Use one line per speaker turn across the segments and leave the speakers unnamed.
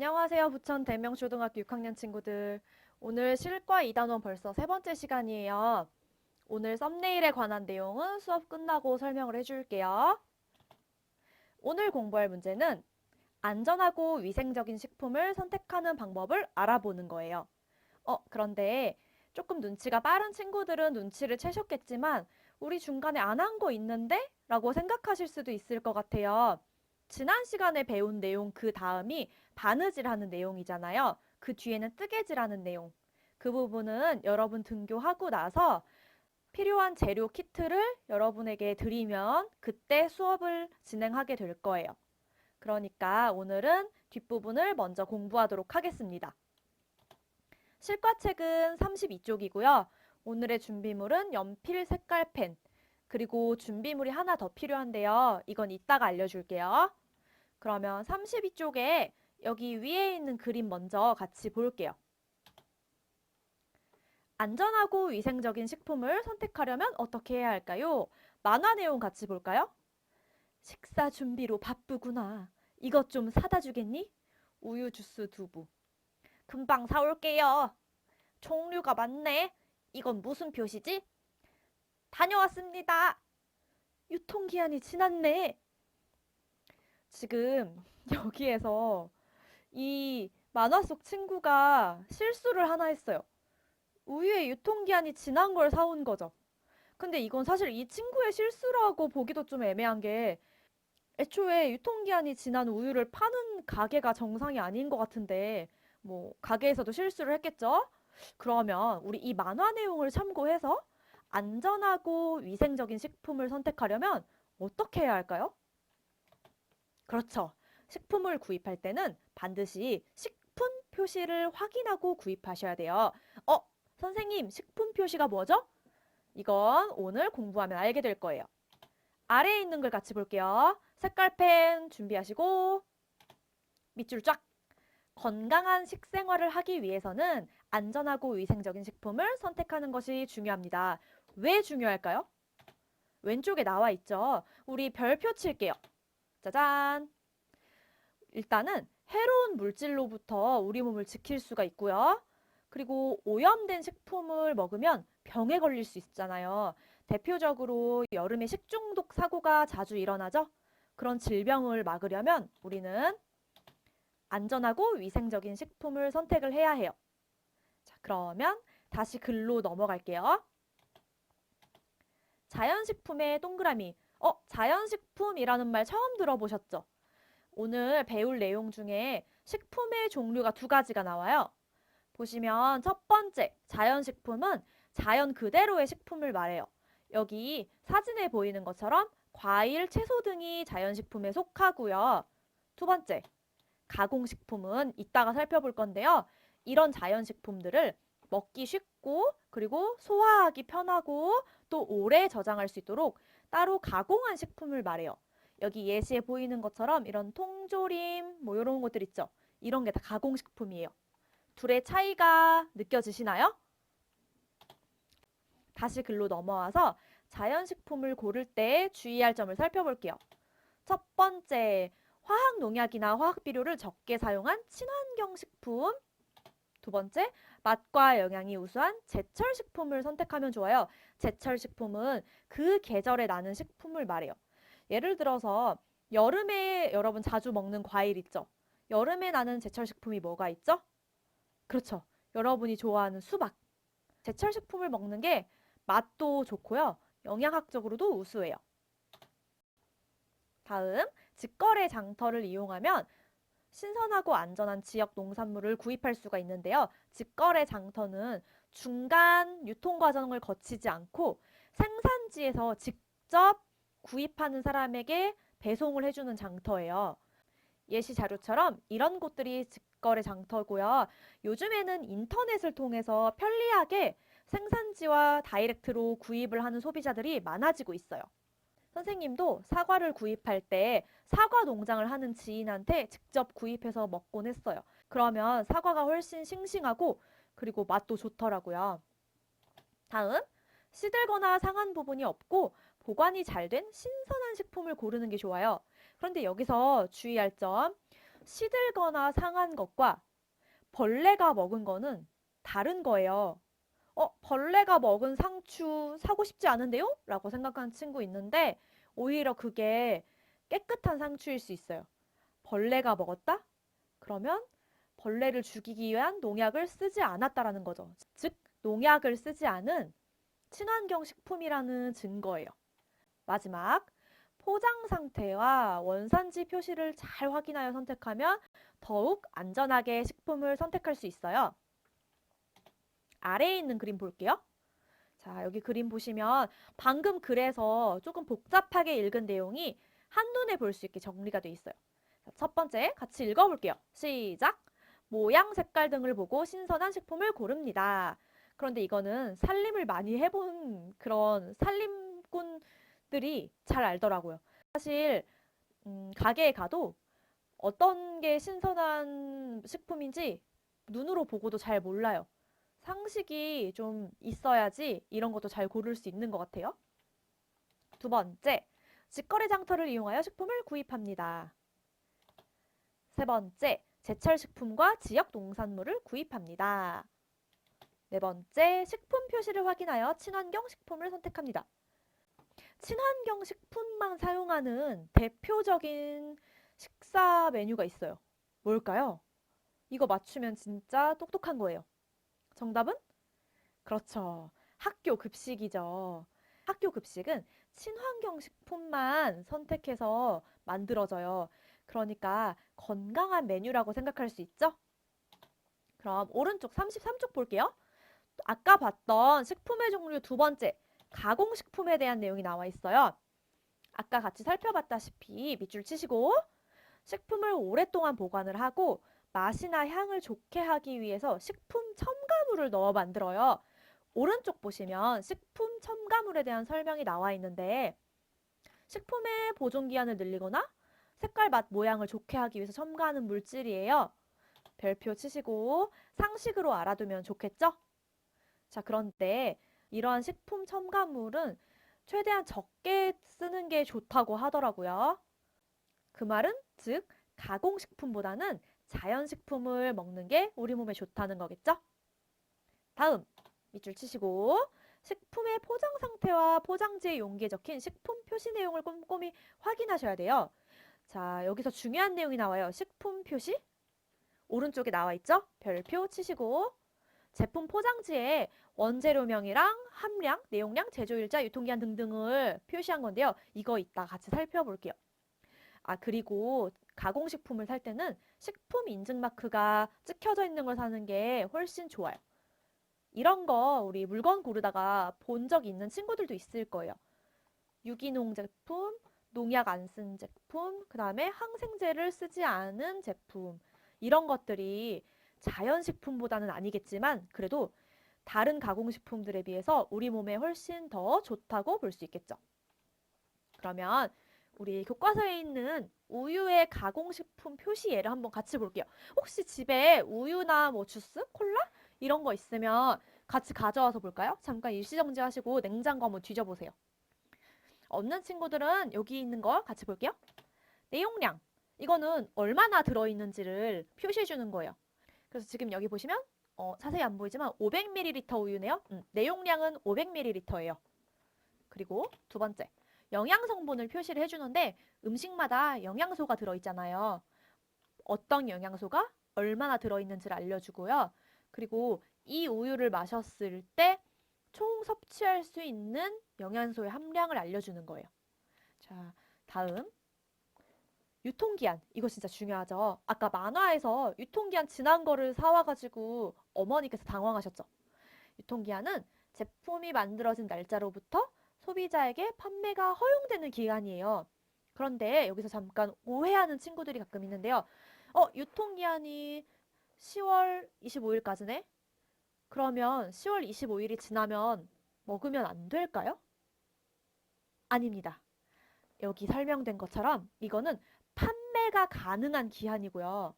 안녕하세요. 부천 대명초등학교 6학년 친구들. 오늘 실과 2단원 벌써 세 번째 시간이에요. 오늘 썸네일에 관한 내용은 수업 끝나고 설명을 해줄게요. 오늘 공부할 문제는 안전하고 위생적인 식품을 선택하는 방법을 알아보는 거예요. 그런데 조금 눈치가 빠른 친구들은 눈치를 채셨겠지만 우리 중간에 안 한 거 있는데? 라고 생각하실 수도 있을 것 같아요. 지난 시간에 배운 내용 그 다음이 바느질하는 내용이잖아요. 그 뒤에는 뜨개질하는 내용. 그 부분은 여러분 등교하고 나서 필요한 재료 키트를 여러분에게 드리면 그때 수업을 진행하게 될 거예요. 그러니까 오늘은 뒷부분을 먼저 공부하도록 하겠습니다. 실과책은 32쪽이고요. 오늘의 준비물은 연필 색깔 펜, 그리고 준비물이 하나 더 필요한데요. 이건 이따가 알려줄게요. 그러면 32쪽에 여기 위에 있는 그림 먼저 같이 볼게요. 안전하고 위생적인 식품을 선택하려면 어떻게 해야 할까요? 만화 내용 같이 볼까요? 식사 준비로 바쁘구나. 이것 좀 사다 주겠니? 우유, 주스, 두부. 금방 사올게요. 종류가 많네. 이건 무슨 표시지? 다녀왔습니다. 유통기한이 지났네. 지금 여기에서 이 만화 속 친구가 실수를 하나 했어요. 우유의 유통기한이 지난 걸 사온 거죠. 근데 이건 사실 이 친구의 실수라고 보기도 좀 애매한 게 애초에 유통기한이 지난 우유를 파는 가게가 정상이 아닌 것 같은데 뭐 가게에서도 실수를 했겠죠? 그러면 우리 이 만화 내용을 참고해서 안전하고 위생적인 식품을 선택하려면 어떻게 해야 할까요? 그렇죠. 식품을 구입할 때는 반드시 식품 표시를 확인하고 구입하셔야 돼요. 어, 선생님, 식품 표시가 뭐죠? 이건 오늘 공부하면 알게 될 거예요. 아래에 있는 걸 같이 볼게요. 색깔펜 준비하시고 밑줄 쫙. 건강한 식생활을 하기 위해서는 안전하고 위생적인 식품을 선택하는 것이 중요합니다. 왜 중요할까요? 왼쪽에 나와 있죠. 우리 별표 칠게요. 짜잔. 일단은 해로운 물질로부터 우리 몸을 지킬 수가 있고요. 그리고 오염된 식품을 먹으면 병에 걸릴 수 있잖아요. 대표적으로 여름에 식중독 사고가 자주 일어나죠. 그런 질병을 막으려면 우리는 안전하고 위생적인 식품을 선택을 해야 해요. 자, 그러면 다시 글로 넘어갈게요. 자연식품의 동그라미. 자연식품이라는 말 처음 들어보셨죠? 오늘 배울 내용 중에 식품의 종류가 두 가지가 나와요. 보시면 첫 번째, 자연식품은 자연 그대로의 식품을 말해요. 여기 사진에 보이는 것처럼 과일, 채소 등이 자연식품에 속하고요. 두 번째, 가공식품은 이따가 살펴볼 건데요. 이런 자연식품들을 먹기 쉽고 그리고 소화하기 편하고 또 오래 저장할 수 있도록 따로 가공한 식품을 말해요. 여기 예시에 보이는 것처럼 이런 통조림 뭐 이런 것들 있죠. 이런 게 다 가공식품이에요. 둘의 차이가 느껴지시나요? 다시 글로 넘어와서 자연식품을 고를 때 주의할 점을 살펴볼게요. 첫 번째, 화학 농약이나 화학 비료를 적게 사용한 친환경 식품. 두 번째, 맛과 영양이 우수한 제철 식품을 선택하면 좋아요. 제철 식품은 그 계절에 나는 식품을 말해요. 예를 들어서 여름에 여러분 자주 먹는 과일 있죠? 여름에 나는 제철 식품이 뭐가 있죠? 그렇죠. 여러분이 좋아하는 수박. 제철 식품을 먹는 게 맛도 좋고요. 영양학적으로도 우수해요. 다음, 직거래 장터를 이용하면 신선하고 안전한 지역 농산물을 구입할 수가 있는데요. 직거래 장터는 중간 유통 과정을 거치지 않고 생산지에서 직접 구입하는 사람에게 배송을 해주는 장터예요. 예시 자료처럼 이런 곳들이 직거래 장터고요. 요즘에는 인터넷을 통해서 편리하게 생산지와 다이렉트로 구입을 하는 소비자들이 많아지고 있어요. 선생님도 사과를 구입할 때 사과 농장을 하는 지인한테 직접 구입해서 먹곤 했어요. 그러면 사과가 훨씬 싱싱하고 그리고 맛도 좋더라고요. 다음, 시들거나 상한 부분이 없고 보관이 잘 된 신선한 식품을 고르는 게 좋아요. 그런데 여기서 주의할 점, 시들거나 상한 것과 벌레가 먹은 거는 다른 거예요. 벌레가 먹은 상추 사고 싶지 않은데요? 라고 생각하는 친구 있는데 오히려 그게 깨끗한 상추일 수 있어요. 벌레가 먹었다? 그러면 벌레를 죽이기 위한 농약을 쓰지 않았다라는 거죠. 즉, 농약을 쓰지 않은 친환경 식품이라는 증거예요. 마지막, 포장 상태와 원산지 표시를 잘 확인하여 선택하면 더욱 안전하게 식품을 선택할 수 있어요. 아래에 있는 그림 볼게요. 자, 여기 그림 보시면 방금 글에서 조금 복잡하게 읽은 내용이 한눈에 볼 수 있게 정리가 돼 있어요. 자, 첫 번째, 같이 읽어볼게요. 시작! 모양, 색깔 등을 보고 신선한 식품을 고릅니다. 그런데 이거는 살림을 많이 해본 그런 살림꾼들이 잘 알더라고요. 사실 가게에 가도 어떤 게 신선한 식품인지 눈으로 보고도 잘 몰라요. 상식이 좀 있어야지 이런 것도 잘 고를 수 있는 것 같아요. 두 번째, 직거래 장터를 이용하여 식품을 구입합니다. 세 번째, 제철 식품과 지역 농산물을 구입합니다. 네 번째, 식품 표시를 확인하여 친환경 식품을 선택합니다. 친환경 식품만 사용하는 대표적인 식사 메뉴가 있어요. 뭘까요? 이거 맞추면 진짜 똑똑한 거예요. 정답은? 그렇죠. 학교 급식이죠. 학교 급식은 친환경 식품만 선택해서 만들어져요. 그러니까 건강한 메뉴라고 생각할 수 있죠? 그럼 오른쪽 33쪽 볼게요. 아까 봤던 식품의 종류 두 번째, 가공식품에 대한 내용이 나와 있어요. 아까 같이 살펴봤다시피 밑줄 치시고 식품을 오랫동안 보관을 하고 맛이나 향을 좋게 하기 위해서 식품 첨가물을 넣어 만들어요. 오른쪽 보시면 식품 첨가물에 대한 설명이 나와 있는데 식품의 보존기한을 늘리거나 색깔, 맛, 모양을 좋게 하기 위해서 첨가하는 물질이에요. 별표 치시고 상식으로 알아두면 좋겠죠? 자, 그런데 이러한 식품 첨가물은 최대한 적게 쓰는 게 좋다고 하더라고요. 그 말은 즉 가공식품보다는 자연식품을 먹는 게 우리 몸에 좋다는 거겠죠? 다음 밑줄 치시고 식품의 포장 상태와 포장지의 용기에 적힌 식품 표시 내용을 꼼꼼히 확인하셔야 돼요. 자, 여기서 중요한 내용이 나와요. 식품 표시? 오른쪽에 나와 있죠? 별표 치시고 제품 포장지에 원재료명이랑 함량, 내용량, 제조일자, 유통기한 등등을 표시한 건데요. 이거 이따 같이 살펴볼게요. 아, 그리고 가공식품을 살 때는 식품 인증 마크가 찍혀져 있는 걸 사는 게 훨씬 좋아요. 이런 거 우리 물건 고르다가 본 적 있는 친구들도 있을 거예요. 유기농 제품, 농약 안 쓴 제품, 그 다음에 항생제를 쓰지 않은 제품. 이런 것들이 자연식품보다는 아니겠지만 그래도 다른 가공식품들에 비해서 우리 몸에 훨씬 더 좋다고 볼 수 있겠죠. 그러면 우리 교과서에 있는 우유의 가공식품 표시 예를 한번 같이 볼게요. 혹시 집에 우유나 뭐 주스, 콜라 이런 거 있으면 같이 가져와서 볼까요? 잠깐 일시정지 하시고 냉장고 한번 뒤져보세요. 없는 친구들은 여기 있는 거 같이 볼게요. 내용량. 이거는 얼마나 들어있는지를 표시해 주는 거예요. 그래서 지금 여기 보시면 자세히 안 보이지만 500ml 우유네요. 내용량은 500ml예요. 그리고 두 번째, 영양 성분을 표시를 해주는데 음식마다 영양소가 들어있잖아요. 어떤 영양소가 얼마나 들어있는지를 알려주고요. 그리고 이 우유를 마셨을 때 총 섭취할 수 있는 영양소의 함량을 알려주는 거예요. 자, 다음 유통기한. 이거 진짜 중요하죠. 아까 만화에서 유통기한 지난 거를 사와가지고 어머니께서 당황하셨죠. 유통기한은 제품이 만들어진 날짜로부터 소비자에게 판매가 허용되는 기간이에요. 그런데 여기서 잠깐 오해하는 친구들이 가끔 있는데요. 유통기한이 10월 25일까지네? 그러면 10월 25일이 지나면 먹으면 안 될까요? 아닙니다. 여기 설명된 것처럼 이거는 판매가 가능한 기한이고요.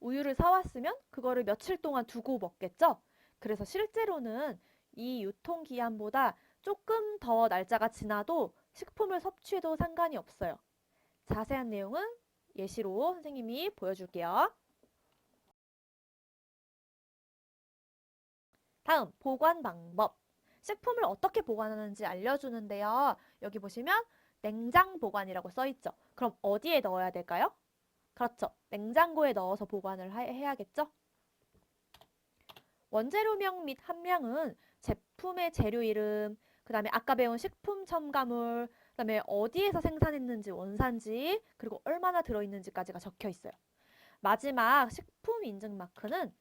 우유를 사왔으면 그거를 며칠 동안 두고 먹겠죠? 그래서 실제로는 이 유통기한보다 조금 더 날짜가 지나도 식품을 섭취해도 상관이 없어요. 자세한 내용은 예시로 선생님이 보여줄게요. 다음, 보관 방법. 식품을 어떻게 보관하는지 알려주는데요. 여기 보시면 냉장 보관이라고 써 있죠. 그럼 어디에 넣어야 될까요? 그렇죠. 냉장고에 넣어서 보관을 해야겠죠? 원재료명 및 함량은 제품의 재료 이름, 그 다음에 아까 배운 식품 첨가물, 그 다음에 어디에서 생산했는지 원산지, 그리고 얼마나 들어있는지까지가 적혀 있어요. 마지막 식품 인증 마크는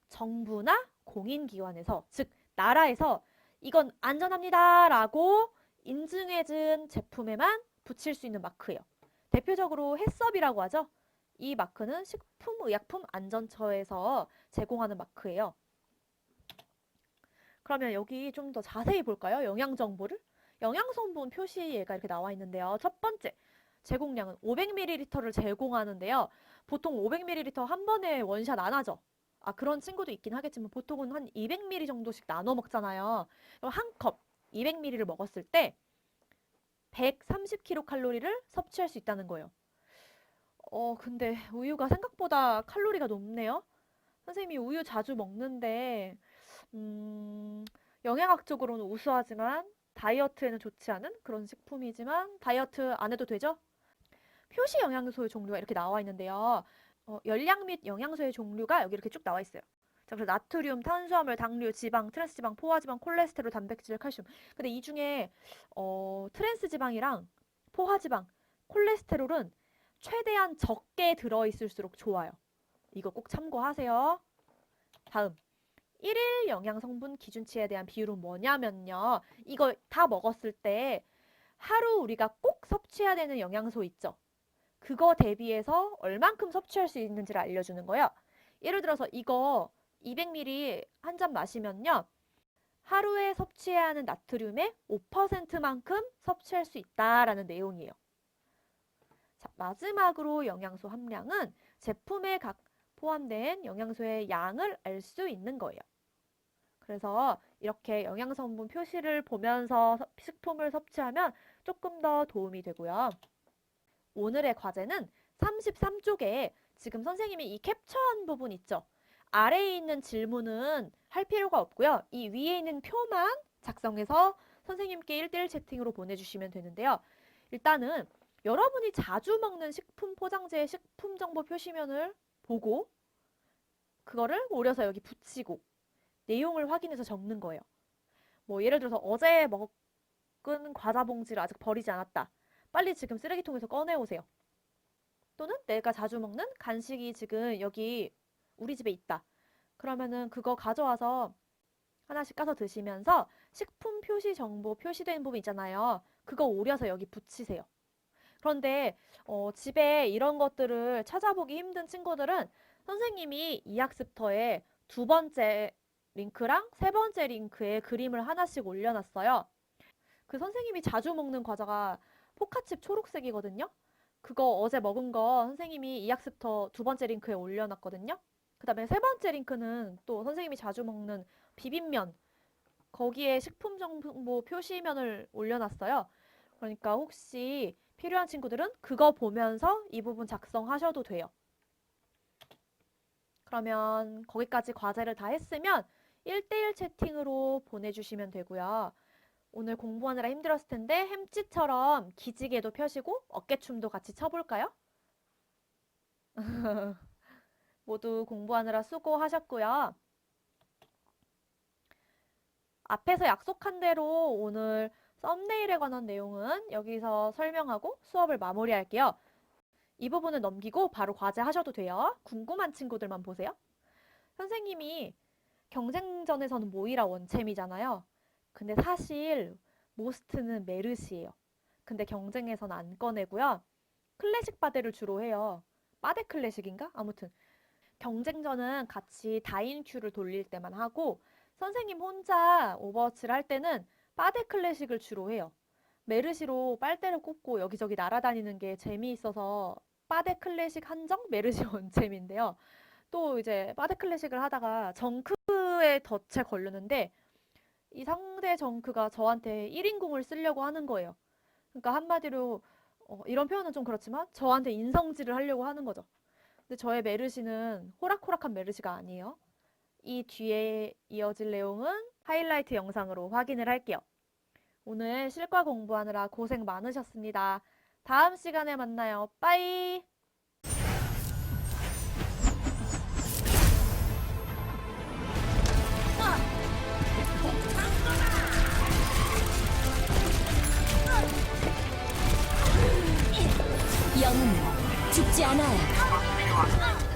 정부나 공인기관에서, 즉 나라에서 이건 안전합니다라고 인증해준 제품에만 붙일 수 있는 마크예요. 대표적으로 해썹이라고 하죠. 이 마크는 식품의약품안전처에서 제공하는 마크예요. 그러면 여기 좀 더 자세히 볼까요? 영양 정보를. 영양성분 표시가 이렇게 나와 있는데요. 첫 번째, 제공량은 500ml를 제공하는데요. 보통 500ml 한 번에 원샷 안 하죠. 아, 그런 친구도 있긴 하겠지만 보통은 한 200ml 정도씩 나눠 먹잖아요. 그럼 한 컵 200ml를 먹었을 때 130kcal를 섭취할 수 있다는 거예요. 근데 우유가 생각보다 칼로리가 높네요. 선생님이 우유 자주 먹는데 영양학적으로는 우수하지만 다이어트에는 좋지 않은 그런 식품이지만 다이어트 안 해도 되죠? 표시 영양소의 종류가 이렇게 나와 있는데요. 열량 및 영양소의 종류가 여기 이렇게 쭉 나와 있어요. 자, 그래서 나트륨, 탄수화물, 당류, 지방, 트랜스지방, 포화지방, 콜레스테롤, 단백질, 칼슘. 근데 이 중에 트랜스지방이랑 포화지방, 콜레스테롤은 최대한 적게 들어있을수록 좋아요. 이거 꼭 참고하세요. 다음. 1일 영양성분 기준치에 대한 비율은 뭐냐면요. 이거 다 먹었을 때 하루 우리가 꼭 섭취해야 되는 영양소 있죠. 그거 대비해서 얼만큼 섭취할 수 있는지를 알려주는 거예요. 예를 들어서 이거 200ml 한 잔 마시면요. 하루에 섭취해야 하는 나트륨의 5%만큼 섭취할 수 있다라는 내용이에요. 자, 마지막으로 영양소 함량은 제품에 각 포함된 영양소의 양을 알 수 있는 거예요. 그래서 이렇게 영양성분 표시를 보면서 식품을 섭취하면 조금 더 도움이 되고요. 오늘의 과제는 33쪽에 지금 선생님이 이 캡처한 부분 있죠? 아래에 있는 질문은 할 필요가 없고요. 이 위에 있는 표만 작성해서 선생님께 1대1 채팅으로 보내주시면 되는데요. 일단은 여러분이 자주 먹는 식품 포장재의 식품 정보 표시면을 보고 그거를 오려서 여기 붙이고 내용을 확인해서 적는 거예요. 뭐 예를 들어서 어제 먹은 과자 봉지를 아직 버리지 않았다. 빨리 지금 쓰레기통에서 꺼내오세요. 또는 내가 자주 먹는 간식이 지금 여기 우리 집에 있다. 그러면은 그거 가져와서 하나씩 까서 드시면서 식품 표시 정보 표시된 부분 있잖아요. 그거 오려서 여기 붙이세요. 그런데 집에 이런 것들을 찾아보기 힘든 친구들은 선생님이 이 학습터에 두 번째 링크랑 세 번째 링크에 그림을 하나씩 올려놨어요. 그 선생님이 자주 먹는 과자가 포카칩 초록색이거든요. 그거 어제 먹은 거 선생님이 이 학습터 두 번째 링크에 올려놨거든요. 그 다음에 세 번째 링크는 또 선생님이 자주 먹는 비빔면, 거기에 식품 정보 표시면을 올려놨어요. 그러니까 혹시 필요한 친구들은 그거 보면서 이 부분 작성하셔도 돼요. 그러면 거기까지 과제를 다 했으면 1대1 채팅으로 보내주시면 되고요. 오늘 공부하느라 힘들었을 텐데 햄찌처럼 기지개도 펴시고 어깨춤도 같이 쳐볼까요? 모두 공부하느라 수고하셨고요. 앞에서 약속한 대로 오늘 썸네일에 관한 내용은 여기서 설명하고 수업을 마무리할게요. 이 부분을 넘기고 바로 과제 하셔도 돼요. 궁금한 친구들만 보세요. 선생님이 경쟁전에서는 모이라 원챔이잖아요. 근데 사실 모스트는 메르시예요. 근데 경쟁에서는 안 꺼내고요. 클래식 바데를 주로 해요. 바데 클래식인가? 아무튼 경쟁전은 같이 다인큐를 돌릴 때만 하고 선생님 혼자 오버워치를 할 때는 바데 클래식을 주로 해요. 메르시로 빨대를 꽂고 여기저기 날아다니는 게 재미있어서 바데 클래식 한정 메르시 원챔인데요. 또 이제 바데 클래식을 하다가 정크에 덫에 걸렸는데 이 상대 정크가 저한테 1인공을 쓰려고 하는 거예요. 그러니까 한마디로 이런 표현은 좀 그렇지만 저한테 인성질을 하려고 하는 거죠. 근데 저의 메르시는 호락호락한 메르시가 아니에요. 이 뒤에 이어질 내용은 하이라이트 영상으로 확인을 할게요. 오늘 실과 공부하느라 고생 많으셨습니다. 다음 시간에 만나요. 빠이!
영웅은 죽지 않아요.